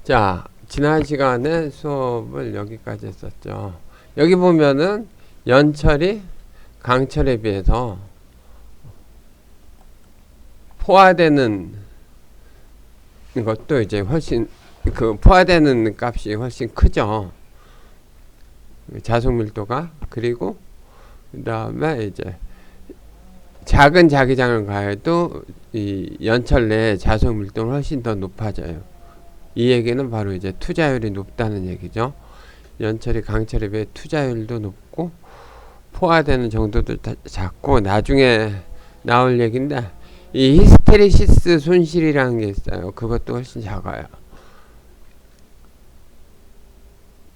자, 지난 시간에 수업을 여기까지 했었죠. 여기 보면은 연철이 강철에 비해서 포화되는 것도 이제 훨씬 포화되는 값이 훨씬 크죠. 자속 밀도가. 그리고 그 다음에 이제 작은 자기장을 가해도 이 연철 내에 자속 밀도는 훨씬 더 높아져요. 이 얘기는 바로 이제 투자율이 높다는 얘기죠. 연철이 강철에 비해 투자율도 높고 포화되는 정도도 작고, 나중에 나올 얘기인데 이 히스테리시스 손실이라는 게 있어요. 그것도 훨씬 작아요.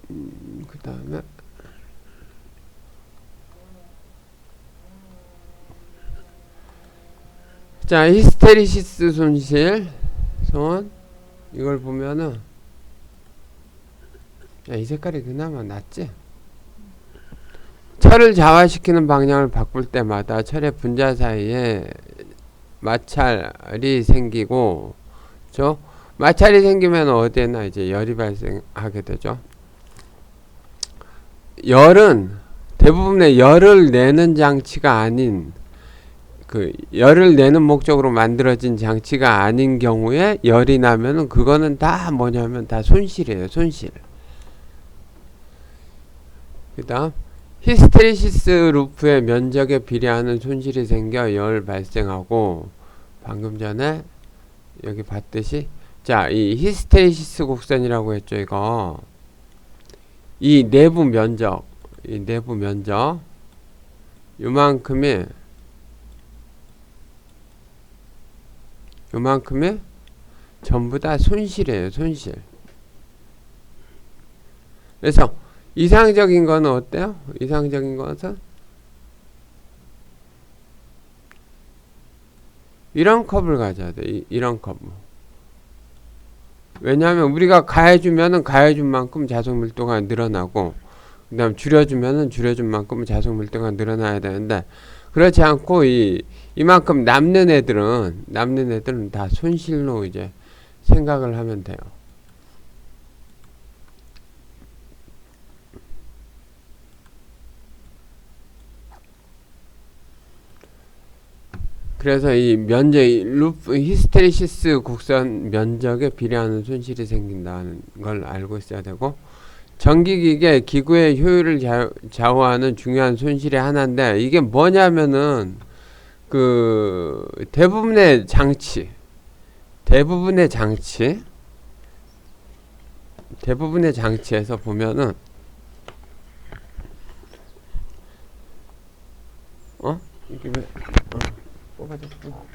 그 다음에 자, 히스테리시스 손실 손 이걸 보면은 이 색깔이 그나마 낫지? 철을 자화시키는 방향을 바꿀 때마다 철의 분자 사이에 마찰이 생기고, 마찰이 생기면 어디에나 이제 열이 발생하게 되죠. 열은 대부분의 열을 내는 장치가 아닌, 열을 내는 목적으로 만들어진 장치가 아닌 경우에 열이 나면은 그거는 다 뭐냐면 다 손실이에요. 손실. 그 다음 히스테리시스 루프의 면적에 비례하는 손실이 생겨 열 발생하고, 방금 전에 여기 봤듯이 자, 이 히스테리시스 곡선이라고 했죠. 이거 이 내부 면적 요만큼이 전부 다 손실이에요. 손실. 그래서 이상적인 거는 어때요? 이상적인 것은 이런 컵을 가져야 돼. 이런 컵. 왜냐하면 우리가 가해주면은 가해준 만큼 자속 밀도가 늘어나고, 그 다음 줄여주면은 줄여준 만큼 자속 밀도가 늘어나야 되는데, 그렇지 않고 이만큼 남는 애들은 다 손실로 이제 생각을 하면 돼요. 그래서 이 면적, 히스테리시스 곡선 면적에 비례하는 손실이 생긴다는 걸 알고 있어야 되고, 전기기계 기구의 효율을 좌우하는 중요한 손실의 하나인데, 이게 뭐냐면은 대부분의 장치에서 보면은 이게 왜 뽑아졌어?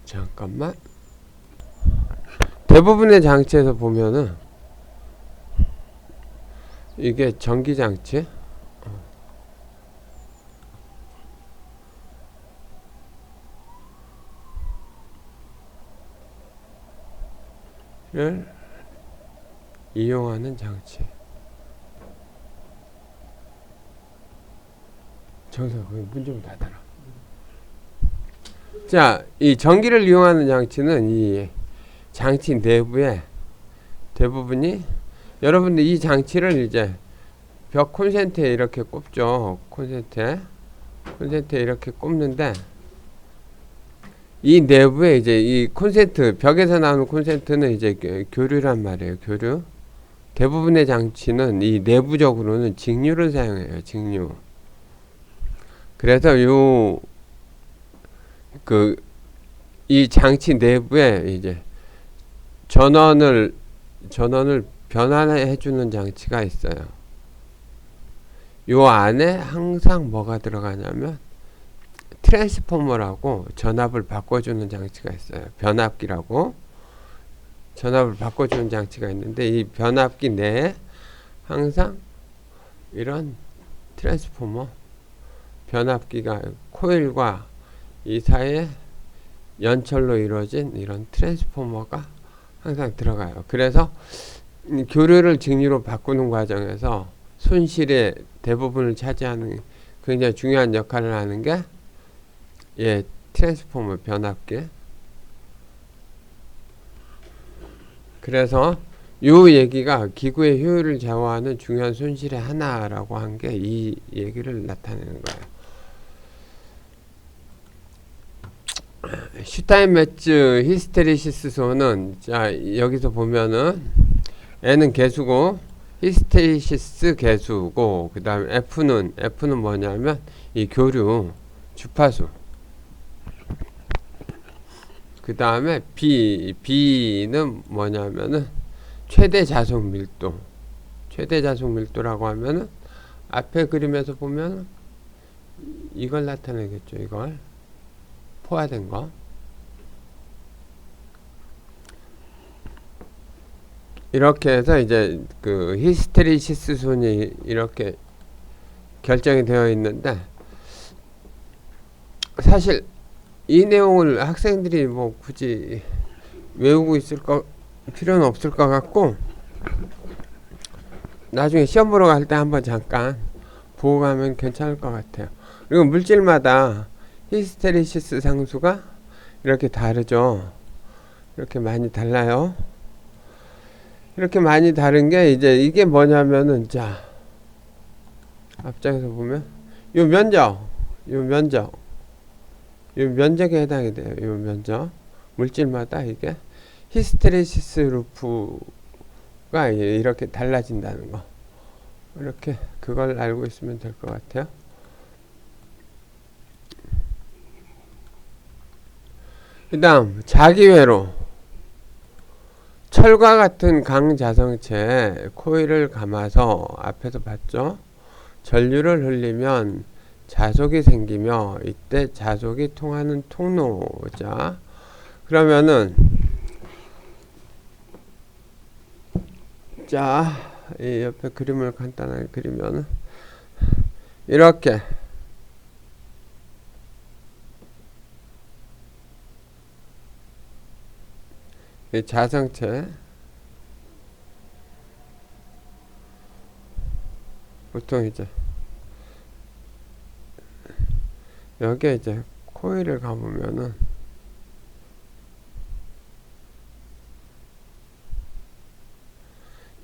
잠깐만. 대부분의 장치에서 보면은 이게 전기장치 를 이용하는 장치. 정서 문 좀 닫아라. 자, 이 전기를 이용하는 장치는 이 장치 내부에 대부분이, 여러분들 이 장치를 이제 벽 콘센트에 이렇게 꼽죠. 콘센트에 이렇게 꼽는데, 이 내부에 이제 이 콘센트, 벽에서 나오는 콘센트는 이제 교류란 말이에요. 교류. 대부분의 장치는 이 내부적으로는 직류를 사용해요. 직류. 그래서 이 장치 내부에 이제 전원을 변환해 주는 장치가 있어요. 요 안에 항상 뭐가 들어가냐면 트랜스포머라고 전압을 바꿔주는 장치가 있어요. 변압기라고 전압을 바꿔주는 장치가 있는데, 이 변압기 내에 항상 이런 트랜스포머, 변압기가 코일과 이 사이에 연철로 이루어진 이런 트랜스포머가 항상 들어가요. 그래서 교류를 직류로 바꾸는 과정에서 손실의 대부분을 차지하는 굉장히 중요한 역할을 하는 게 트랜스포머 변압기. 그래서 요 얘기가 기구의 효율을 좌우하는 중요한 손실의 하나라고 한 게 이 얘기를 나타내는 거예요. 슈타인메츠 히스테리시스 소는, 자, 여기서 보면은 N은 개수고 히스테리시스 개수고, 그 다음에 F는 뭐냐면 이 교류 주파수, 그 다음에 B는 뭐냐면은 최대 자속 밀도라고 하면은 앞에 그림에서 보면 이걸 나타내겠죠. 이걸 포화된 거. 이렇게 해서 이제 그 히스테리시스 손이 이렇게 결정이 되어 있는데, 사실 이 내용을 학생들이 뭐 굳이 외우고 있을 필요는 없을 것 같고, 나중에 시험 보러 갈 때 한번 잠깐 보고 가면 괜찮을 것 같아요. 그리고 물질마다 히스테리시스 상수가 이렇게 다르죠. 이렇게 많이 달라요. 이렇게 많이 다른 게 이제 이게 뭐냐면은, 자, 앞장에서 보면 요 면적에 해당이 돼요. 요 면적. 물질마다 이게 히스테리시스 루프가 이렇게 달라진다는 거. 이렇게 그걸 알고 있으면 될 것 같아요. 그 다음 자기회로 철과 같은 강자성체에 코일을 감아서 앞에서 봤죠. 전류를 흘리면 자속이 생기며 이때 자속이 통하는 통로자. 그러면은 자, 이 옆에 그림을 간단하게 그리면은 이렇게 이 자성체 보통 이제 여기에 이제 코일을 감으면은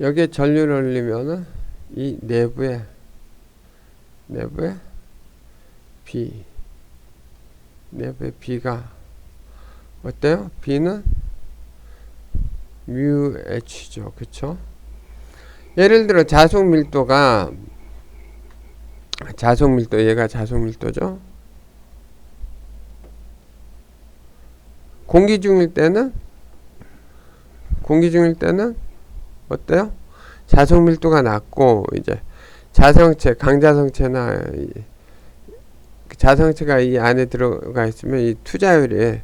여기에 전류를 흘리면은 이 내부에 내부의 B가 어때요? B는 μH죠. 그쵸? 예를 들어 자속 밀도가 얘가 자속 밀도죠. 공기 중일 때는 어때요? 자속 밀도가 낮고, 이제 자성체, 강자성체나 자성체가 이 안에 들어가 있으면 이 투자율이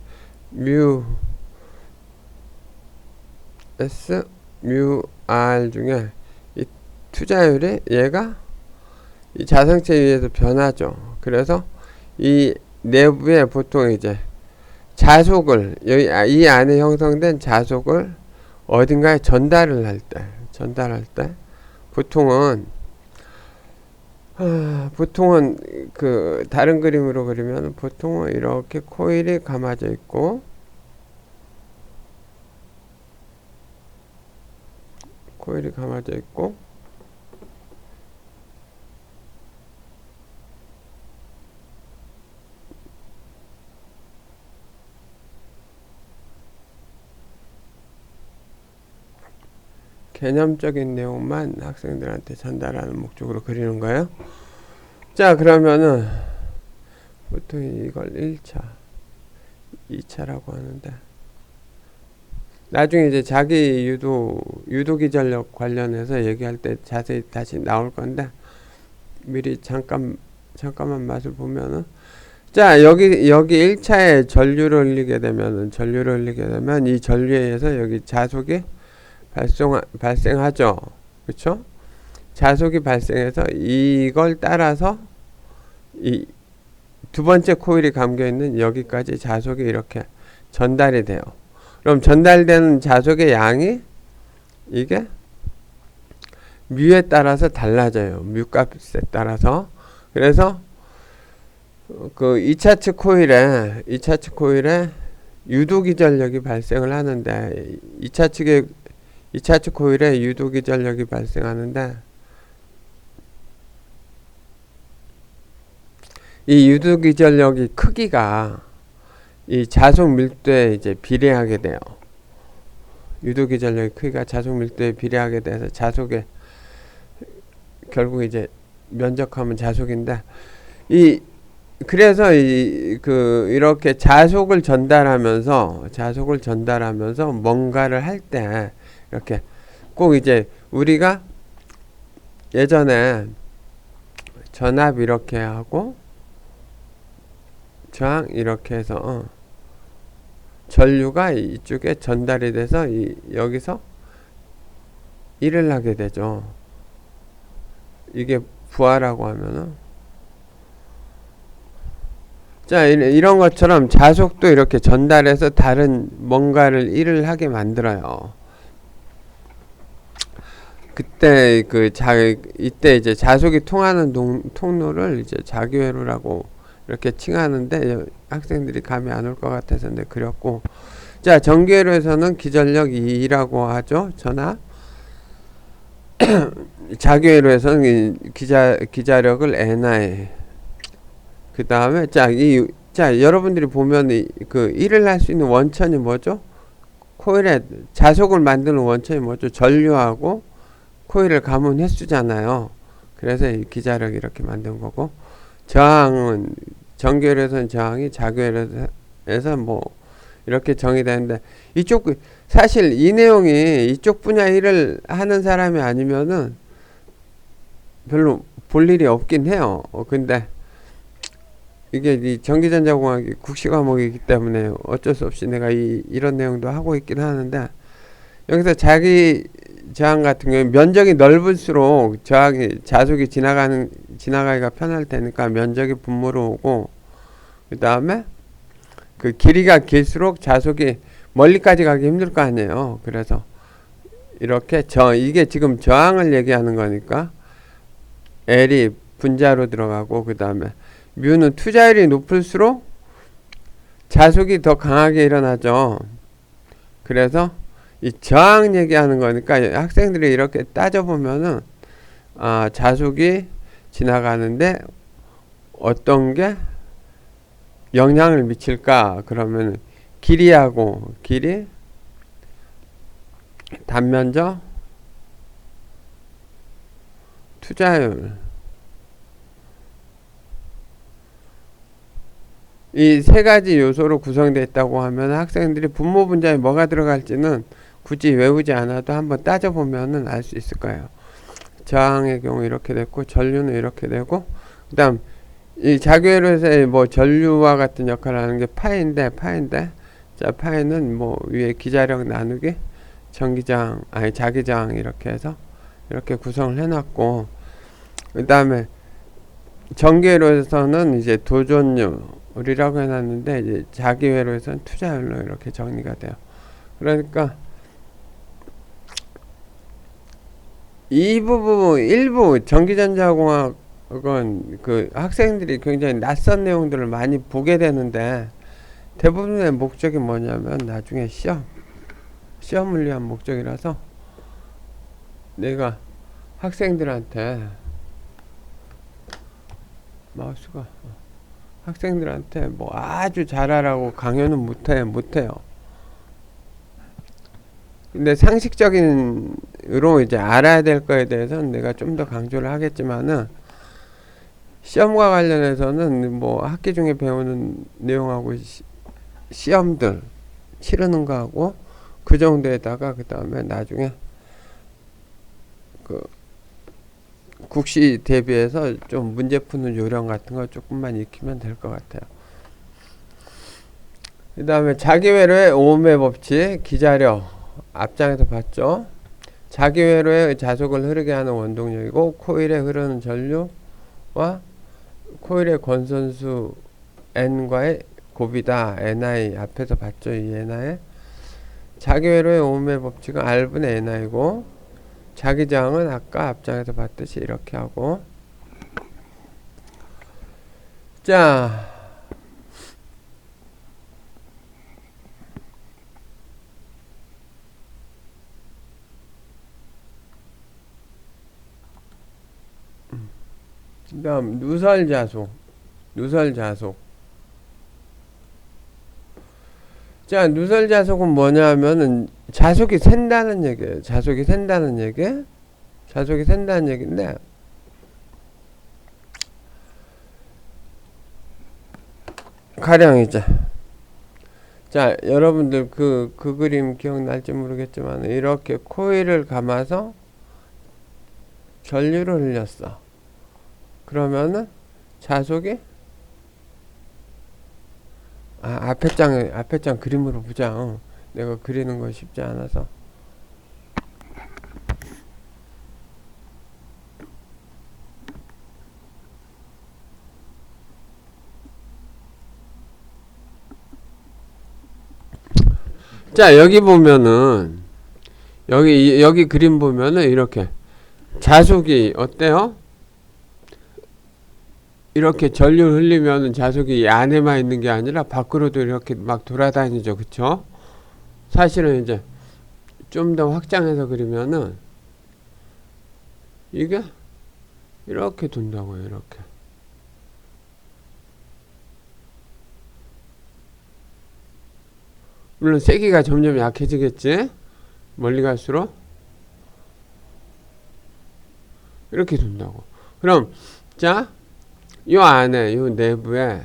S, R 중에 이 투자율이 얘가 이 자성체에 의해서 변하죠. 그래서 이 내부에 보통 이제 자속을, 여기 이 안에 형성된 자속을 어딘가에 전달할 때 보통은 그 다른 그림으로 그리면 보통은 이렇게 코일이 감아져 있고, 개념적인 내용만 학생들한테 전달하는 목적으로 그리는 거예요. 자, 그러면은 보통 이걸 1차, 2차라고 하는데, 나중에 이제 자기 유도기 전력 관련해서 얘기할 때 자세히 다시 나올 건데, 미리 잠깐만 맛을 보면은, 자, 여기 1차에 전류를 흘리게 되면 이 전류에 의해서 여기 자속이 발생하죠. 그쵸? 자속이 발생해서 이걸 따라서 이 두 번째 코일이 감겨 있는 여기까지 자속이 이렇게 전달이 돼요. 그럼 전달되는 자속의 양이 이게 뮤에 따라서 달라져요. 뮤 값에 따라서. 그래서 그 2차측 코일에 유도기전력이 발생을 하는데 2차측 코일에 유도기전력이 발생하는데 이 유도기전력이 크기가 이 자속 밀도에 이제 비례하게 돼요. 유도기전력의 크기가 자속 밀도에 비례하게 돼서 자속에 결국 이제 면적하면 자속인데 그래서 이렇게 자속을 전달하면서 뭔가를 할 때 이렇게 꼭 이제 우리가 예전에 전압 이렇게 하고 저항 이렇게 해서 전류가 이쪽에 전달이 돼서 여기서 일을 하게 되죠. 이게 부하라고 하면은 자 이런 것처럼 자속도 이렇게 전달해서 다른 뭔가를 일을 하게 만들어요. 그때 이때 이제 자속이 통하는 통로를 이제 자기회로라고 이렇게 칭하는데 학생들이 감이 안 올 것 같아서 근데 그렸고 자 전기회로에서는 기전력 2라고 하죠. 전압 자기회로에서는 기자력을 NI 그 다음에 자 여러분들이 보면 일을 할 수 있는 원천이 뭐죠? 코일에 자속을 만드는 원천이 뭐죠? 전류하고 코일을 감은 횟수잖아요. 그래서 이 기자력 이렇게 만든 거고 저항은 전기회로에서는 저항이 자기회로에서 뭐 이렇게 정의되는데 사실 이 내용이 이쪽 분야 일을 하는 사람이 아니면은 별로 볼 일이 없긴 해요. 근데 이게 이 전기전자공학이 국시 과목이기 때문에 어쩔 수 없이 내가 이런 내용도 하고 있긴 하는데 여기서 자기 저항 같은 경우에 면적이 넓을수록 자속이 지나가기가 편할 테니까 면적이 분모로 오고 그 다음에 그 길이가 길수록 자속이 멀리까지 가기 힘들 거 아니에요. 그래서 이렇게 이게 지금 저항을 얘기하는 거니까 L이 분자로 들어가고 그 다음에 뮤는 투자율이 높을수록 자속이 더 강하게 일어나죠. 그래서 이 저항 얘기하는 거니까 학생들이 이렇게 따져보면은 자속이 지나가는데 어떤 게 영향을 미칠까 그러면 길이 단면적 투자율 이 세 가지 요소로 구성되어 있다고 하면 학생들이 분모 분자에 뭐가 들어갈지는 굳이 외우지 않아도 한번 따져보면은 알 수 있을 거예요. 저항의 경우 이렇게 됐고 전류는 이렇게 되고 그 다음 이 자기회로에서의 뭐 전류와 같은 역할을 하는 게 파인데 자 파이는 뭐 위에 기자력 나누기 전기저항 자기저항 이렇게 해서 이렇게 구성을 해놨고 그 다음에 전기회로에서는 이제 도전율이라고 해놨는데 이제 자기회로에서는 투자율로 이렇게 정리가 돼요. 그러니까 이 부분 일부 전기전자공학은 그 학생들이 굉장히 낯선 내용들을 많이 보게 되는데 대부분의 목적이 뭐냐면 나중에 시험을 위한 목적이라서 내가 학생들한테 뭐 아주 잘하라고 강요는 못해요. 근데 상식적인으로 이제 알아야 될 거에 대해서는 내가 좀 더 강조를 하겠지만은 시험과 관련해서는 뭐 학기 중에 배우는 내용하고 시험들 치르는 거하고 그 정도에다가 그 다음에 나중에 그 국시 대비해서 좀 문제 푸는 요령 같은 거 조금만 익히면 될 것 같아요. 그 다음에 자기회로의 오음의 법칙 기자력 앞장에서 봤죠. 자기회로의 자속을 흐르게 하는 원동력이고 코일에 흐르는 전류와 코일의 권선수 N과의 곱이다. NI 앞에서 봤죠. 이 NI 자기회로의 오음의 법칙은 R분의 NI고 자기저항은 아까 앞장에서 봤듯이 이렇게 하고 자, 그 다음 누설자속. 자, 누설자속은 뭐냐면은 자속이 샌다는 얘기예요. 자속이 샌다는 얘기인데, 가령 이제, 자, 여러분들 그 그림 기억날지 모르겠지만 이렇게 코일을 감아서 전류를 흘렸어. 그러면은 자속이 앞에 장 그림으로 보자. 내가 그리는 거 쉽지 않아서. 자, 여기 보면은 여기 그림 보면은 이렇게 자속이 어때요? 이렇게 전류 흘리면 자속이 이 안에만 있는 게 아니라 밖으로도 이렇게 막 돌아다니죠. 그쵸? 사실은 이제 좀 더 확장해서 그리면은 이게 이렇게 돈다고요. 이렇게. 물론 세기가 점점 약해지겠지? 멀리 갈수록 이렇게 돈다고. 그럼 자, 요 안에 요 내부에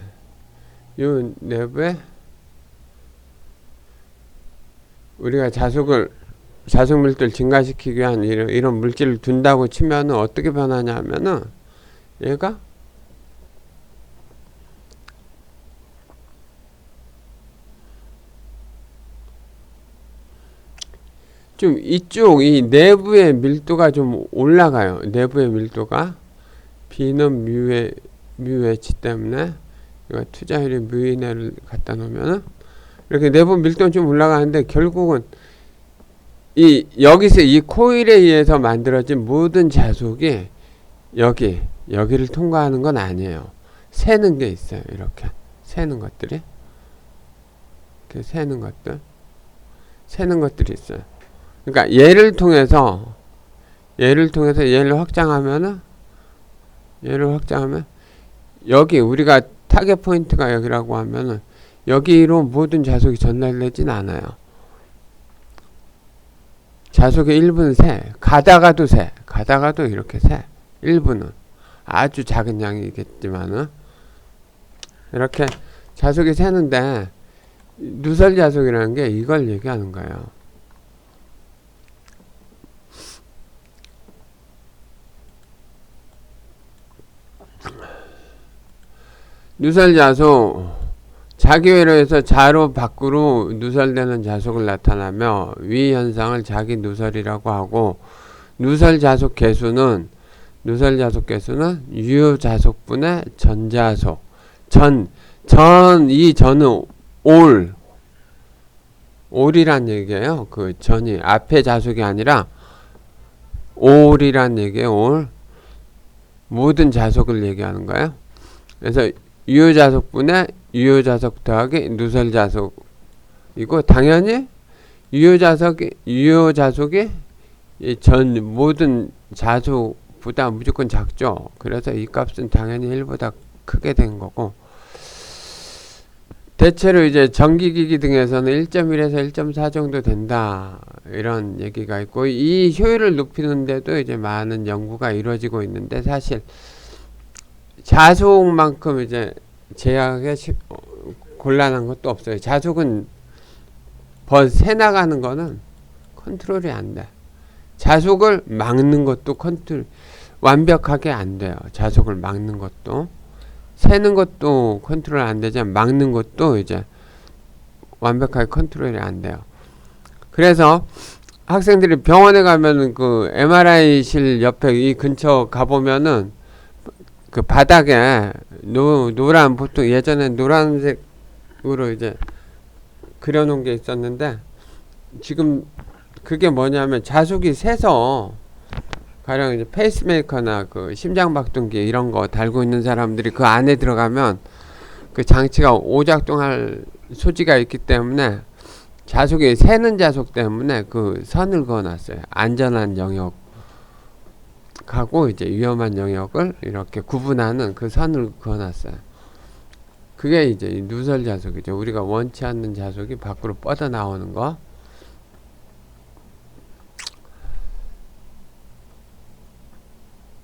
우리가 자속 밀도를 증가시키기 위한 이런 물질을 둔다고 치면은 어떻게 변하냐면은 얘가 좀 이쪽 이 내부의 밀도가 좀 올라가요. 내부의 밀도가 B는 뮤 H 때문에 이거 투자율이 뮤인을 갖다 놓으면은 이렇게 내부 밀도는 좀 올라가는데 결국은 여기서 이 코일에 의해서 만들어진 모든 자속이 여기를 통과하는 건 아니에요. 새는 게 있어요. 이렇게 새는 것들이 이렇게 새는 것들이 있어요. 그러니까 얘를 통해서 얘를 확장하면 여기 우리가 타겟 포인트가 여기라고 하면은 여기로 모든 자속이 전달되진 않아요. 자속의 일부는 가다가도 이렇게 일부는 아주 작은 양이겠지만은 이렇게 자속이 새는데 누설 자속이라는 게 이걸 얘기하는 거예요. 누설 자속 자기 회로에서 자로 밖으로 누설되는 자속을 나타나며 위 현상을 자기 누설이라고 하고 누설 자속 개수는 유효 자속분의 전자속 이 전은 올이란 얘기예요. 그 전이 앞에 자속이 아니라 올이란 얘기예요. 올 모든 자속을 얘기하는 거예요. 그래서 유효자속분의 유효자속 더하기 누설자속이고 당연히 유효자속이 전 모든 자속보다 무조건 작죠. 그래서 이 값은 당연히 1보다 크게 된 거고 대체로 이제 전기기기 등에서는 1.1에서 1.4 정도 된다 이런 얘기가 있고 이 효율을 높이는데도 이제 많은 연구가 이루어지고 있는데 사실 자속만큼 이제 제약에 곤란한 것도 없어요. 자속은 새 나가는 거는 컨트롤이 안 돼. 자속을 막는 것도 완벽하게 안 돼요. 자속을 막는 것도 새는 것도 컨트롤 안 되지만 막는 것도 이제 완벽하게 컨트롤이 안 돼요. 그래서 학생들이 병원에 가면은 그 MRI실 옆에 이 근처 가보면은 그 바닥에 노란 보통 예전에 노란색으로 이제 그려놓은 게 있었는데 지금 그게 뭐냐면 자속이 새서 가령 이제 페이스메이커나 그 심장박동기 이런 거 달고 있는 사람들이 그 안에 들어가면 그 장치가 오작동할 소지가 있기 때문에 자석이 새는 자석 때문에 그 선을 그어놨어요. 안전한 영역하고 이제 위험한 영역을 이렇게 구분하는 그 선을 그어놨어요. 그게 이제 누설 자석이죠. 우리가 원치 않는 자석이 밖으로 뻗어 나오는 거.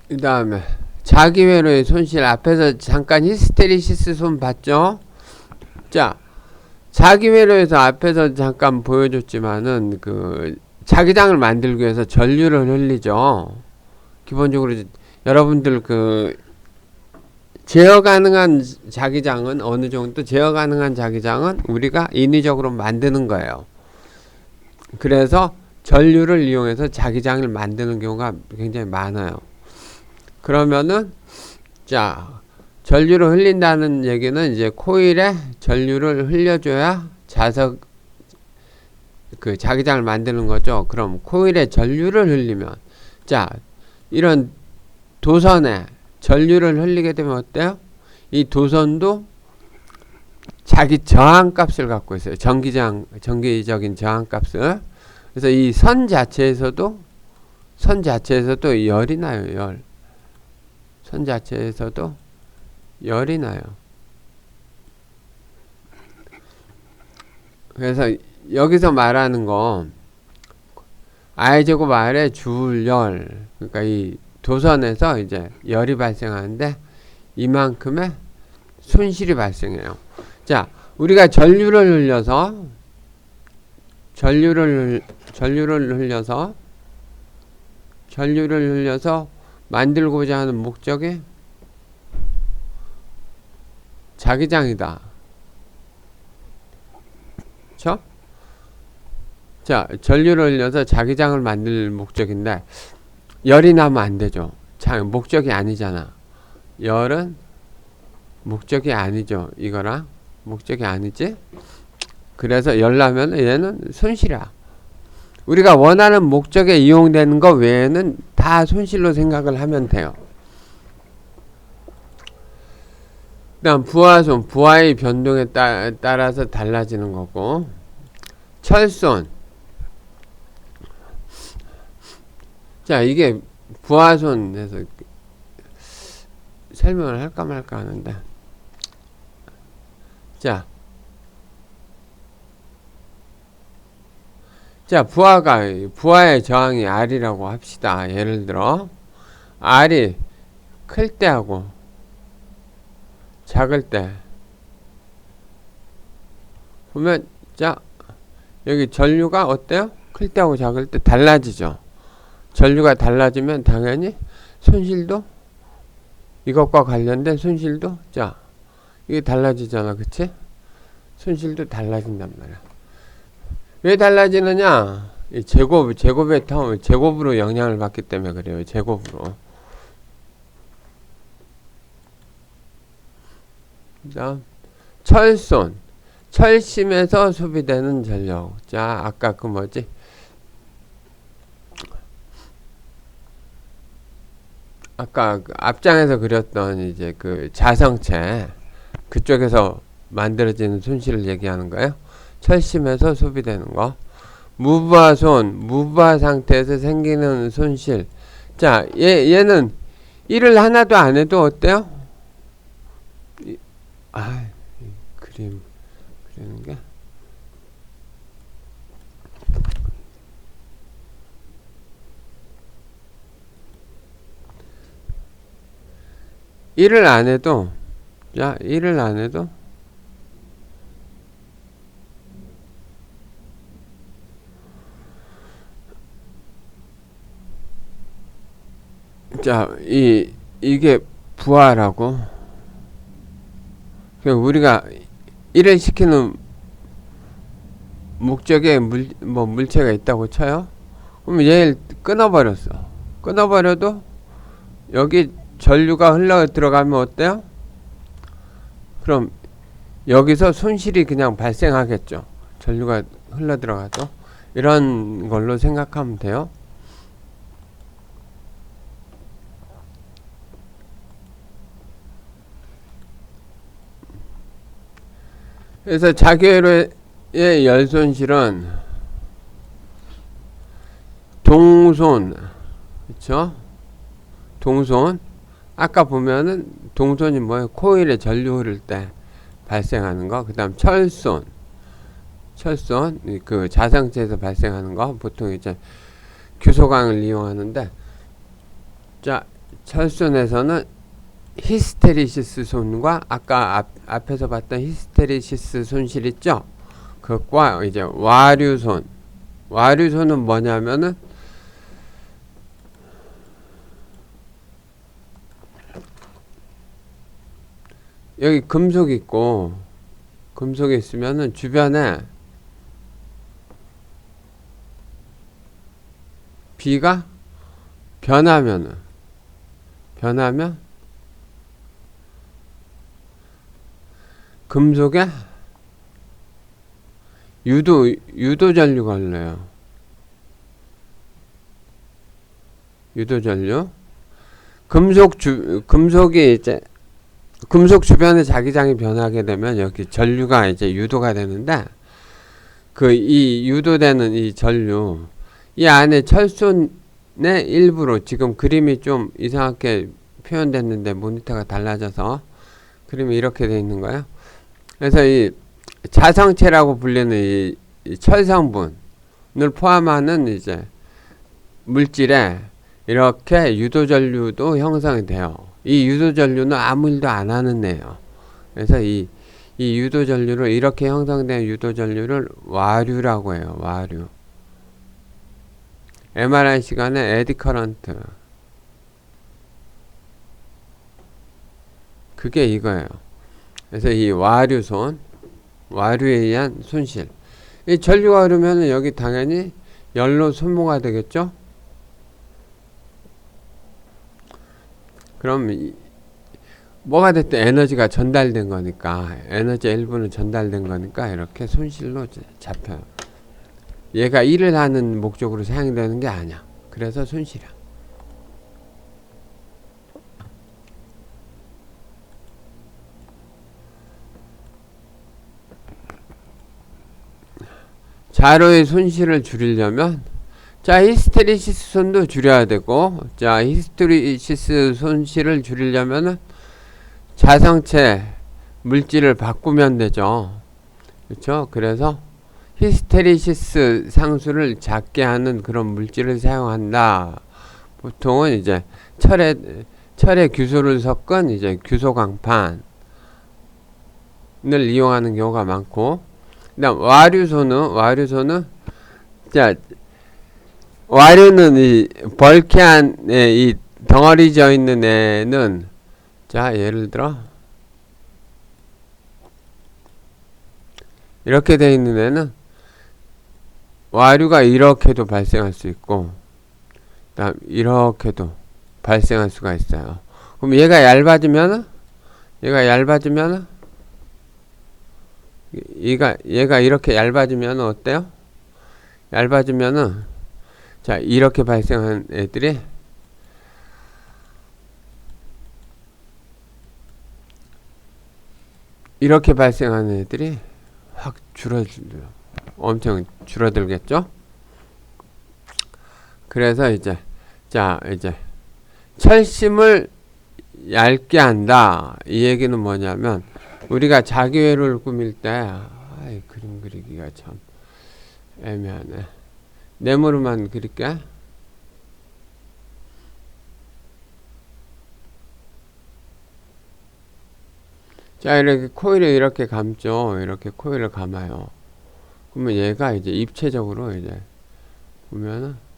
그 다음에 자기회로의 손실. 앞에서 잠깐 히스테리시스 손 봤죠? 자, 자기회로에서 앞에서 잠깐 보여줬지만은 그 자기장을 만들기 위해서 전류를 흘리죠. 기본적으로 여러분들 그 제어 가능한 자기장은 어느 정도 제어 가능한 자기장은 우리가 인위적으로 만드는 거예요. 그래서 전류를 이용해서 자기장을 만드는 경우가 굉장히 많아요. 그러면은 자, 전류를 흘린다는 얘기는 이제 코일에 전류를 흘려줘야 자석 그 자기장을 만드는 거죠. 그럼 코일에 전류를 흘리면 자, 이런 도선에 전류를 흘리게 되면 어때요? 이 도선도 자기 저항값을 갖고 있어요. 전기적인 저항값을. 그래서 이 선 자체에서도 열이 나요. 열. 선 자체에서도 열이 나요. 그래서 여기서 말하는 거 I제곱 R의 주열, 그러니까 이 도선에서 이제 열이 발생하는데 이만큼의 손실이 발생해요. 자, 우리가 전류를 흘려서 만들고자 하는 목적이 자기장이다. 그쵸? 자, 전류를 흘려서 자기장을 만들 목적인데 열이 나면 안 되죠. 목적이 아니잖아. 열은 목적이 아니죠. 이거랑 목적이 아니지. 그래서 열 나면 얘는 손실이야. 우리가 원하는 목적에 이용되는 거 외에는 다 손실로 생각을 하면 돼요. 그다음 부하손, 부하의 변동에 따라서 달라지는 거고, 철손. 자, 이게 부하손에서 설명을 할까 말까 하는데, 자, 부하의 저항이 R이라고 합시다. 예를 들어, R이 클 때하고 작을 때, 보면, 자, 여기 전류가 어때요? 클 때하고 작을 때 달라지죠. 전류가 달라지면 당연히 손실도, 이것과 관련된 손실도, 자, 이게 달라지잖아. 그치? 손실도 달라진단 말이야. 왜 달라지느냐? 이 제곱의 term, 제곱으로 영향을 받기 때문에 그래요. 제곱으로. 그다음 철손, 철심에서 소비되는 전력. 자, 아까 그 뭐지? 아까 그 앞장에서 그렸던 이제 그 자성체 그쪽에서 만들어지는 손실을 얘기하는 거예요. 철심에서 소비되는 거. 무부하 상태에서 생기는 손실. 자, 얘는 일을 하나도 안 해도 어때요? 그림 그리는 게 일을 안 해도, 자, 일을 안 해도 자, 이게 부하라고. 우리가 일을 시키는 목적에 물체가 있다고 쳐요. 그럼 얘를 끊어버렸어. 끊어버려도 여기 전류가 흘러 들어가면 어때요? 그럼 여기서 손실이 그냥 발생하겠죠. 전류가 흘러 들어가도. 이런 걸로 생각하면 돼요. 그래서 자기회로의 열손실은 동손, 그쵸? 동손. 아까 보면은 동손이 뭐예요? 코일에 전류 흐를 때 발생하는 거. 그 다음 철손. 그 자성체에서 발생하는 거. 보통 이제 규소강을 이용하는데, 자, 철손에서는 히스테리시스 손과 아까 앞에서 봤던 히스테리시스 손실 있죠? 그것과 이제 와류손. 와류손은 뭐냐면은 여기 금속 있고, 금속이 있으면은 주변에 B가 변하면 금속에 유도 전류가 흘러요. 유도 전류. 금속이 이제 금속 주변의 자기장이 변하게 되면 여기 전류가 이제 유도가 되는데, 이 유도되는 이 전류, 이 안에 철손의 일부로, 지금 그림이 좀 이상하게 표현됐는데 모니터가 달라져서 그림이 이렇게 되어 있는 거예요. 그래서 이 자성체라고 불리는 이 철성분을 포함하는 이제 물질에 이렇게 유도전류도 형성이 돼요. 이 유도전류는 아무 일도 안 하는 애예요. 그래서 이 유도전류를, 이렇게 형성된 유도전류를 와류라고 해요. 와류. MRI 시간에 에디 커런트. 그게 이거예요. 그래서 이 와류손, 와류에 의한 손실. 이 전류가 흐르면 여기 당연히 열로 소모가 되겠죠? 그럼 뭐가 됐든 에너지가 전달된 거니까, 에너지 일부는 전달된 거니까 이렇게 손실로 잡혀요. 얘가 일을 하는 목적으로 사용되는 게 아니야. 그래서 손실이야. 자로의 손실을 줄이려면, 자, 히스테리시스 손도 줄여야 되고, 자, 히스테리시스 손실을 줄이려면은 자성체 물질을 바꾸면 되죠. 그렇죠? 그래서 히스테리시스 상수를 작게 하는 그런 물질을 사용한다. 보통은 이제 철에 규소를 섞은 이제 규소광판을 이용하는 경우가 많고, 그다음 와류소는 자, 와류는 이 벌케안에 이 덩어리져 있는 애는, 자, 예를 들어 이렇게 돼 있는 애는 와류가 이렇게도 발생할 수 있고, 그다음 이렇게도 발생할 수가 있어요. 그럼 얘가 얇아지면 얘가 이렇게 얇아지면 어때요? 얇아지면은, 자, 이렇게 발생한 애들이 확 줄어들어요. 엄청 줄어들겠죠? 그래서 이제, 자, 이제 철심을 얇게 한다. 이 얘기는 뭐냐면, 우리가 자기회로를 꾸밀 때, 그림 그리기가 참 애매하네. 네모로만 그릴게. 자, 이렇게 코일을 이렇게 감죠. 이렇게 코일을 감아요. 그러면 얘가 이제 입체적으로 이제 보면은,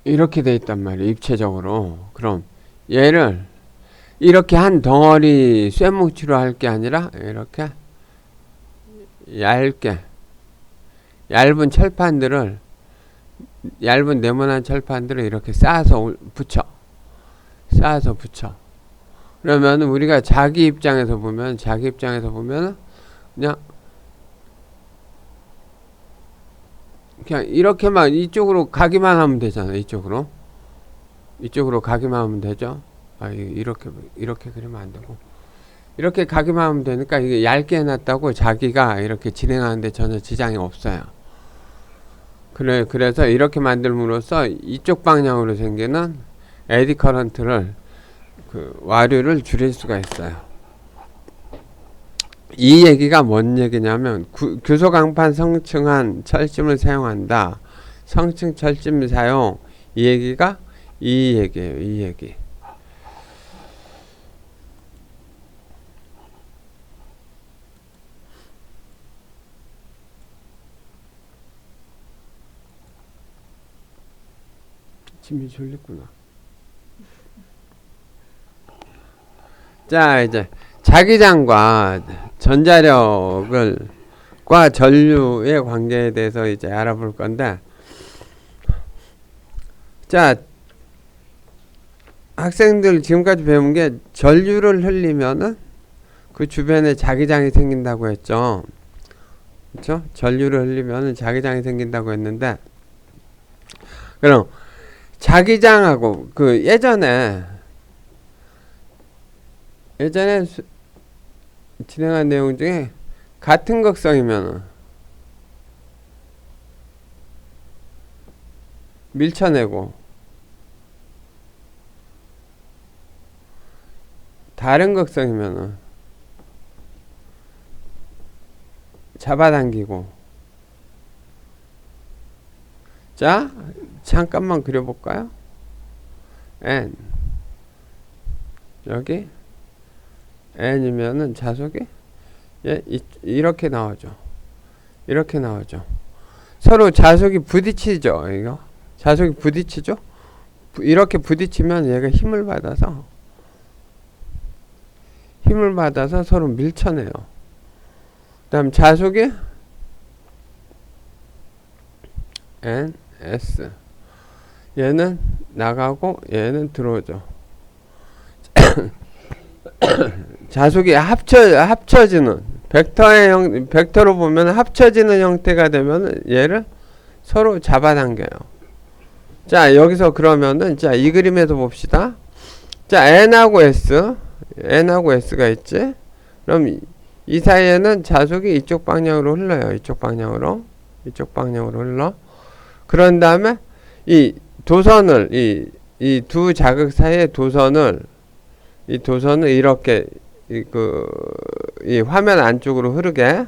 이렇게 돼 있단 말이에요. 입체적으로. 그럼 얘를 이렇게 한 덩어리 쇠뭉치로 할 게 아니라 이렇게 얇은 철판들을, 얇은 네모난 철판들을 이렇게 쌓아서 붙여. 그러면 우리가 자기 입장에서 보면 그냥 그냥 이렇게만 이쪽으로 가기만 하면 되잖아. 이쪽으로 가기만 하면 되죠. 이렇게 그리면 안 되고 이렇게 가기만 하면 되니까 이게 얇게 해놨다고 자기가 이렇게 진행하는데 전혀 지장이 없어요. 그래서 이렇게 만들므로써 이쪽 방향으로 생기는 에디 커런트를 와류를 줄일 수가 있어요. 이 얘기가 뭔 얘기냐면 규소 강판 성층한 철심을 사용한다. 성층 철심 사용 이 얘기가 이 얘기예요. 이 얘기. 짐이 졸렸구나. 자, 이제 자기장과 전자력을 과 전류의 관계에 대해서 이제 알아볼 건데, 자, 학생들 지금까지 배운 게 전류를 흘리면은 그 주변에 자기장이 생긴다고 했죠. 그렇죠? 전류를 흘리면은 자기장이 생긴다고 했는데, 그럼 자기장하고 예전에 진행한 내용 중에 같은 극성이면 밀쳐내고 다른 극성이면 잡아당기고. 자, 잠깐만 그려볼까요? N 여기 N이면은 자속이 이렇게 나오죠. 이렇게 나오죠. 서로 자속이 부딪히죠. 이거 자속이 부딪히죠. 이렇게 부딪히면 얘가 힘을 받아서 서로 밀쳐내요. 그 다음 자속이 N, S 얘는 나가고 얘는 들어오죠. 자속이 합쳐지는 벡터로 보면 합쳐지는 형태가 되면 얘를 서로 잡아당겨요. 자, 여기서 그러면은 자, 이 그림에서 봅시다. 자, N하고 S가 있지. 그럼 이 사이에는 자속이 이쪽 방향으로 흘러요. 이쪽 방향으로 흘러. 그런 다음에 이 도선을 이 두 자극 사이의 도선을 이렇게 이 화면 안쪽으로 흐르게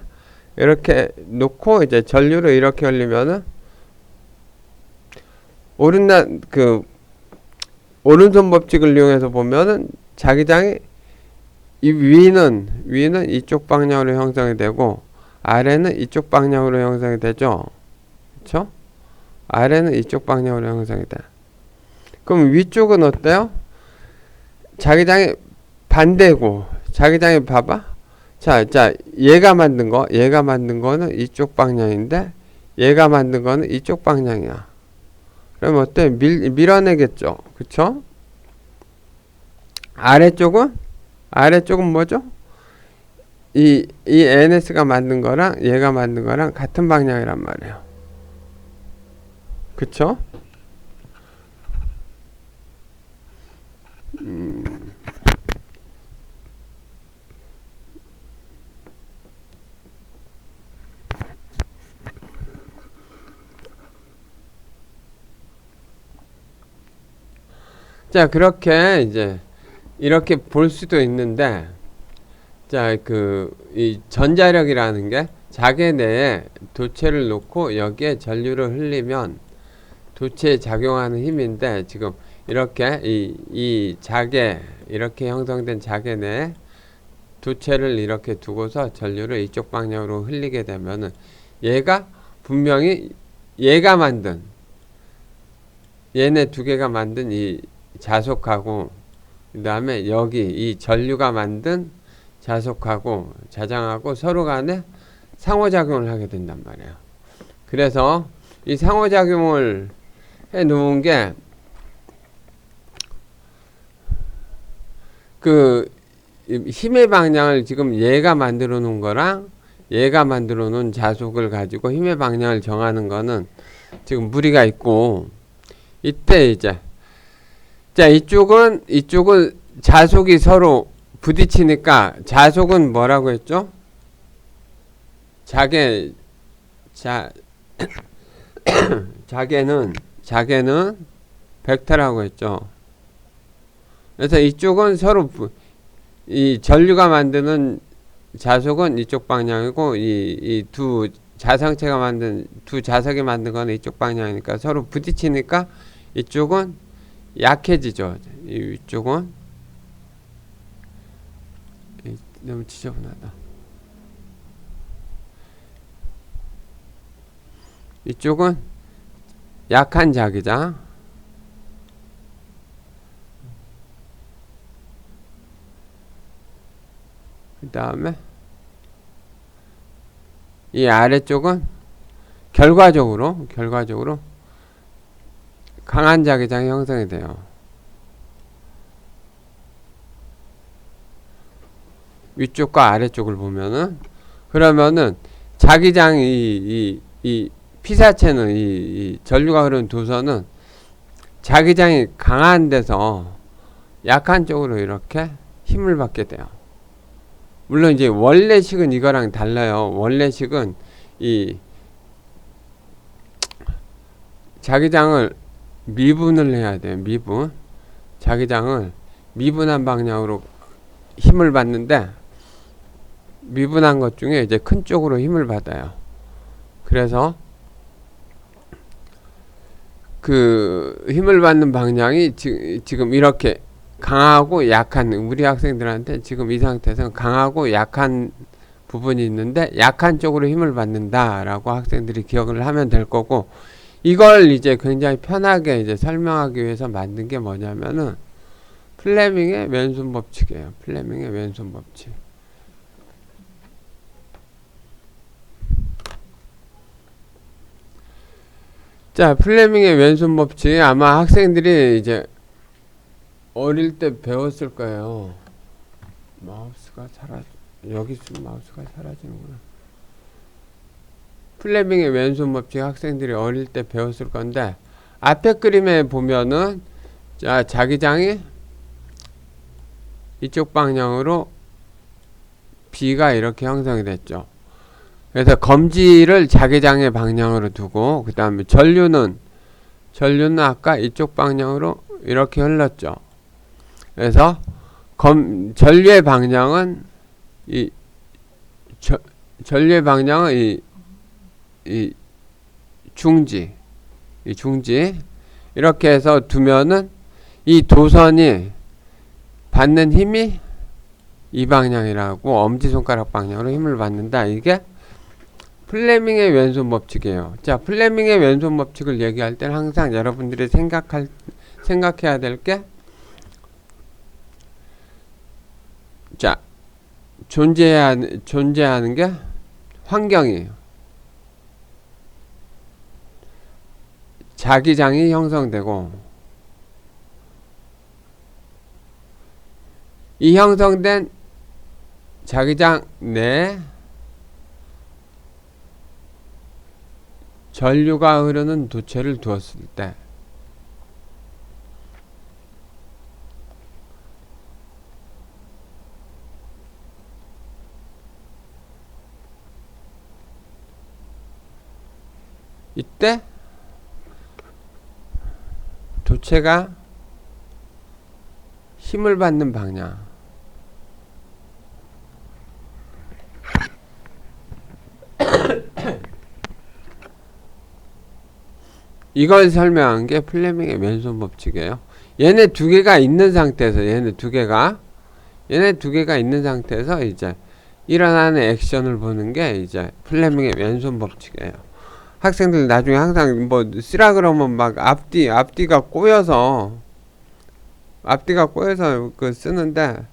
이렇게 놓고 이제 전류를 이렇게 흘리면은 오른손 법칙을 이용해서 보면은 자기장이 이 위는 이쪽 방향으로 형성이 되고 아래는 이쪽 방향으로 형성이 되죠. 그쵸? 아래는 이쪽 방향으로 형성이 돼. 그럼 위쪽은 어때요? 자기장이 반대고, 자기장이 봐봐. 자, 얘가 만든 거는 이쪽 방향인데, 얘가 만든 거는 이쪽 방향이야. 그럼 어때? 밀어내겠죠. 그쵸? 아래쪽은 뭐죠? 이 NS가 만든 거랑 얘가 만든 거랑 같은 방향이란 말이에요. 그쵸? 자, 그렇게 이제 이렇게 볼 수도 있는데, 자, 이 전자력이라는 게 자개 내에 도체를 놓고 여기에 전류를 흘리면 도체에 작용하는 힘인데, 지금 이렇게 이 자개, 이렇게 형성된 자개 내에 도체를 이렇게 두고서 전류를 이쪽 방향으로 흘리게 되면은 얘가 분명히 얘네 두 개가 만든 이 자속하고 그 다음에 여기 이 전류가 만든 자속하고 자장하고 서로 간에 상호작용을 하게 된단 말이에요. 그래서 이 상호작용을 해 놓은 게 힘의 방향을 지금 얘가 만들어 놓은 거랑 얘가 만들어 놓은 자속을 가지고 힘의 방향을 정하는 거는 지금 무리가 있고, 이때 이제 자 이쪽은 자속이 서로 부딪히니까 자속은 뭐라고 했죠? 자개는 벡터라고 했죠. 그래서 이쪽은 서로 이 전류가 만드는 자속은 이쪽 방향이고 이 두 자성체가 만든 두 자석이 만든 거는 이쪽 방향이니까 서로 부딪히니까 이쪽은 약해지죠. 이쪽은 너무 지저분하다. 이쪽은 약한 자기장, 그 다음에 이 아래쪽은 결과적으로 강한 자기장이 형성이 돼요. 위쪽과 아래쪽을 보면은, 그러면은 자기장이 이 피사체는 이 전류가 흐르는 도선은 자기장이 강한 데서 약한 쪽으로 이렇게 힘을 받게 돼요. 물론 이제 원래식은 이거랑 달라요. 원래식은 이 자기장을 미분을 해야 돼요. 자기장을 미분한 방향으로 힘을 받는데, 미분한 것 중에 이제 큰 쪽으로 힘을 받아요. 그래서 그 힘을 받는 방향이 지금 이렇게 강하고 약한, 우리 학생들한테 지금 이 상태에서 강하고 약한 부분이 있는데 약한 쪽으로 힘을 받는다 라고 학생들이 기억을 하면 될 거고, 이걸 이제 굉장히 편하게 이제 설명하기 위해서 만든 게 뭐냐면은 플레밍의 왼손 법칙이에요. 플레밍의 왼손 법칙. 자, 플레밍의 왼손 법칙 아마 학생들이 이제 어릴 때 배웠을 거예요. 여기 있으면 마우스가 사라지는구나. 플레밍의 왼손 법칙 학생들이 어릴 때 배웠을 건데, 앞에 그림에 보면은 자, 자기장이 이쪽 방향으로 B가 이렇게 형성이 됐죠. 그래서 검지를 자기장의 방향으로 두고, 그 다음에 전류는 아까 이쪽 방향으로 이렇게 흘렀죠. 그래서 전류의 방향은 이 중지 이렇게 해서 두면은 이 도선이 받는 힘이 이 방향이라고, 엄지손가락 방향으로 힘을 받는다. 이게 플레밍의 왼손 법칙이에요. 자, 플레밍의 왼손 법칙을 얘기할 때는 항상 여러분들이 생각해야 될 게, 자, 존재하는 게 환경이에요. 자기장이 형성되고, 이 형성된 자기장 내에 전류가 흐르는 도체를 두었을 때, 이때 도체가 힘을 받는 방향, 이걸 설명한 게 플레밍의 왼손 법칙이에요. 얘네 두 개가 있는 상태에서 있는 상태에서 이제 일어나는 액션을 보는 게 이제 플레밍의 왼손 법칙이에요. 학생들 나중에 항상 뭐 쓰라 그러면 막 앞뒤가 꼬여서 그 쓰는데,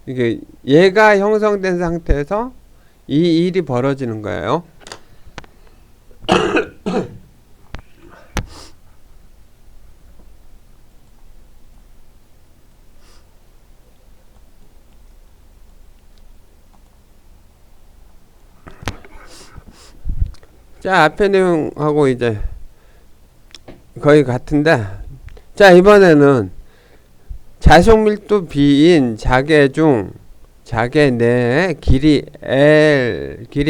이게 얘가 형성된 상태에서 이 일이 벌어지는 거예요. 자, 앞에 내용하고 이제 거의 같은데, 자, 이번에는 자속 밀도 B인 자개 중 자개 내에 길이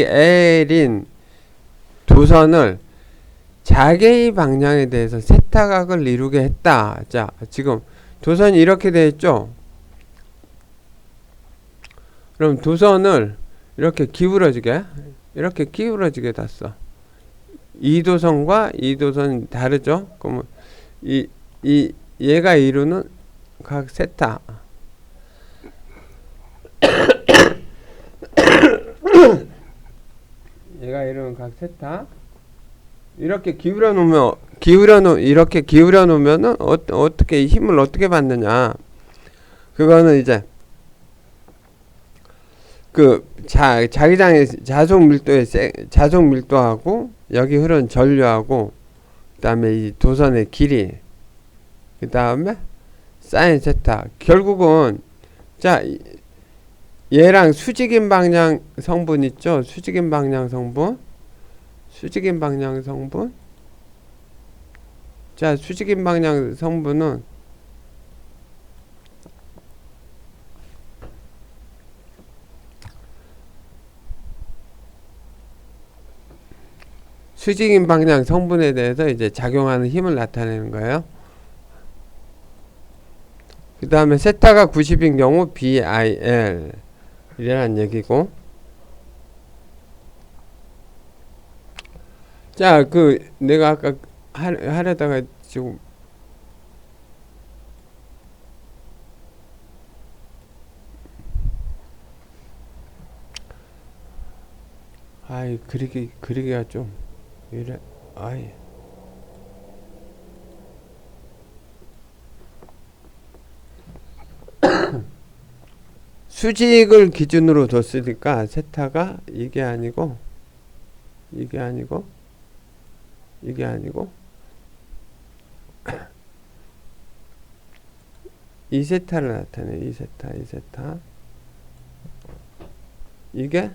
L인 도선을 자개의 방향에 대해서 세타각을 이루게 했다. 자, 지금 도선이 이렇게 되어 있죠? 그럼 도선을 이렇게 기울어지게 놨어. 이 도선과 이 도선이 다르죠? 그러면 얘가 이루는 각 세타. 얘가 이루는 각 세타. 이렇게 기울여 놓으면은 어떻게 힘을 어떻게 받느냐? 그거는 이제 그 자기장의 자속 밀도하고 여기 흐르는 전류하고 그다음에 이 도선의 길이 그다음에 사인 세타. 결국은 자 얘랑 수직인 방향 성분 있죠? 수직인 방향 성분. 자, 수직인 방향 성분은 수직인 방향 성분에 대해서 이제 작용하는 힘을 나타내는 거예요. 그 다음에 세타가 90인 경우 BIL 이라는 얘기고, 자, 내가 아까 하려다가 지금 그리기가 좀 이래. 수직을 기준으로 뒀으니까 세타가 이게 아니고 이 세타를 나타내. 이 세타. 이게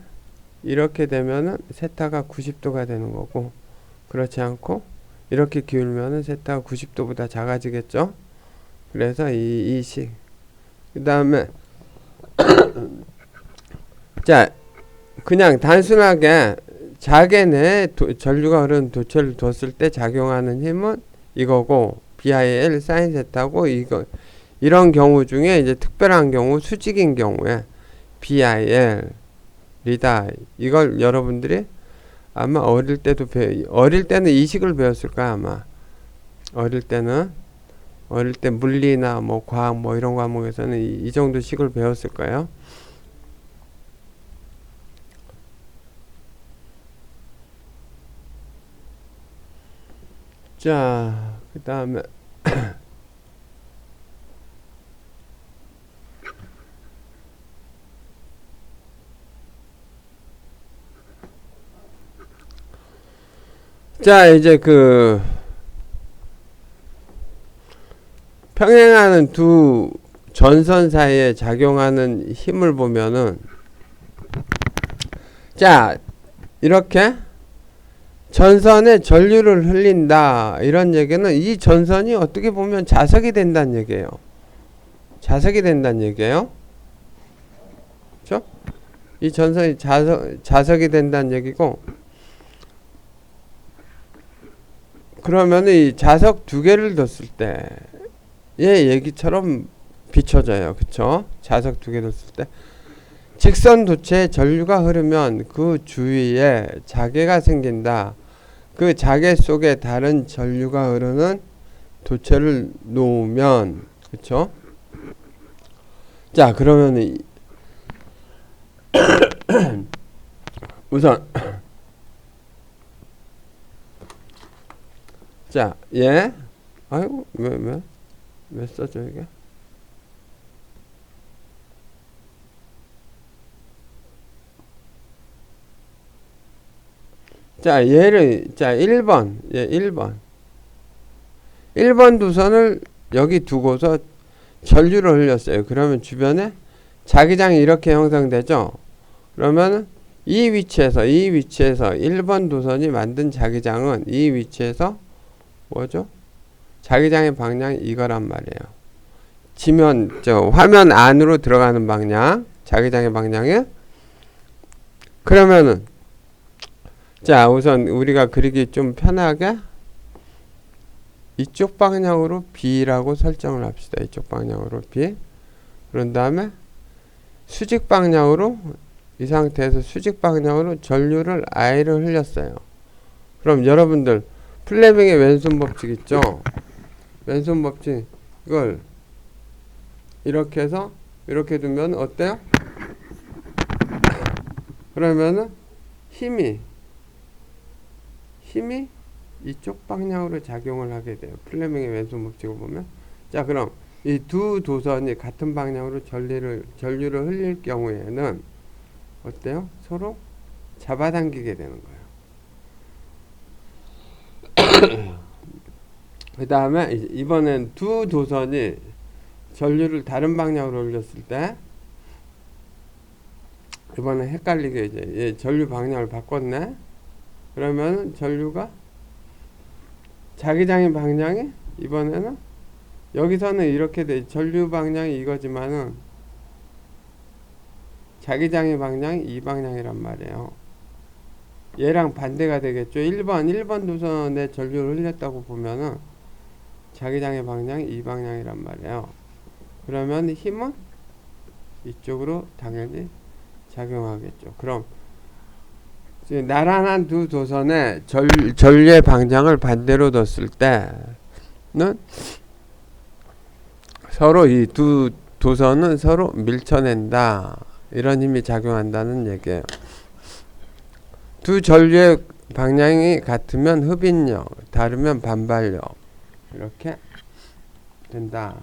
이렇게 되면은 세타가 90도가 되는 거고, 그렇지 않고 이렇게 기울면은 세타가 90도보다 작아지겠죠. 그래서 이 식. 그 다음에 자, 그냥 단순하게 자개 내에 전류가 흐르는 도체를 뒀을 때 작용하는 힘은 이거고, BIL 사인 세타고, 이런 경우 중에 이제 특별한 경우, 수직인 경우에 BIL 리다. 이걸 여러분들이 아마 어릴 때는 이 식을 배웠을 거야, 아마. 어릴 때 물리나 뭐 과학 뭐 이런 과목에서는 이 정도 식을 배웠을 거예요. 자, 그 다음에 자, 이제 평행하는 두 전선 사이에 작용하는 힘을 보면은, 자, 이렇게 전선에 전류를 흘린다 이런 얘기는 이 전선이 어떻게 보면 자석이 된다는 얘기예요. 그렇죠? 이 전선이 자석이 된다는 얘기고, 그러면 이 자석 두 개를 뒀을 때의 얘기처럼 비춰져요. 그쵸? 자석 두 개 뒀을 때 직선 도체에 전류가 흐르면 그 주위에 자개가 생긴다. 그 자개 속에 다른 전류가 흐르는 도체를 놓으면, 그쵸? 자, 그러면 우선 자, 아이고, 왜 써져 이게? 자, 1번. 1번 두선을 여기 두고서 전류를 흘렸어요. 그러면 주변에 자기장이 이렇게 형성되죠? 그러면 이 위치에서 1번 도선이 만든 자기장은 이 위치에서 뭐죠? 자기장의 방향이 이거란 말이에요. 지면 화면 안으로 들어가는 방향, 자기장의 방향이. 그러면은 자, 우선 우리가 그리기 좀 편하게 이쪽 방향으로 B라고 설정을 합시다. 이쪽 방향으로 B. 그런 다음에 수직 방향으로, 이 상태에서 수직 방향으로 전류를 I를 흘렸어요. 그럼 여러분들 플레밍의 왼손 법칙 있죠? 왼손 법칙, 이걸 이렇게 해서 이렇게 두면 어때요? 그러면은 힘이 이쪽 방향으로 작용을 하게 돼요. 플레밍의 왼손 법칙을 보면. 자, 그럼 이 두 도선이 같은 방향으로 전류를 흘릴 경우에는 어때요? 서로 잡아당기게 되는 거예요. 그 다음에 이번엔 두 도선이 전류를 다른 방향으로 흘렸을 때, 이번엔 헷갈리게 이제 전류 방향을 바꿨네. 그러면 전류가 자기장의 방향이 이번에는 여기서는 이렇게 돼. 전류 방향이 이거지만은 자기장의 방향이 이 방향이란 말이에요. 얘랑 반대가 되겠죠. 1번 도선에 전류를 흘렸다고 보면은 자기장의 방향이 이 방향이란 말이에요. 그러면 힘은 이쪽으로 당연히 작용하겠죠. 그럼 나란한 두 도선의 전류의 방향을 반대로 뒀을 때는 서로 이 두 도선은 서로 밀쳐낸다. 이런 힘이 작용한다는 얘기예요. 두 전류의 방향이 같으면 흡인력, 다르면 반발력. 이렇게 된다.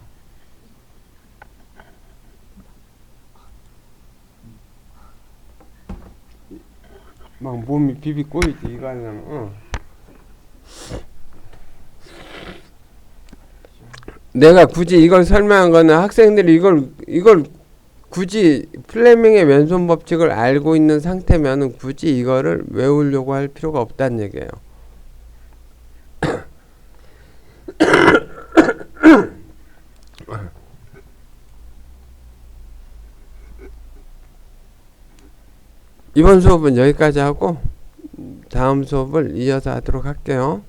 막 몸이 비비 꼬이지 이거 하려면. 내가 굳이 이걸 설명한 거는 학생들이 이걸 굳이 플레밍의 왼손 법칙을 알고 있는 상태면은 굳이 이거를 외우려고 할 필요가 없다는 얘기예요. 이번 수업은 여기까지 하고 다음 수업을 이어서 하도록 할게요.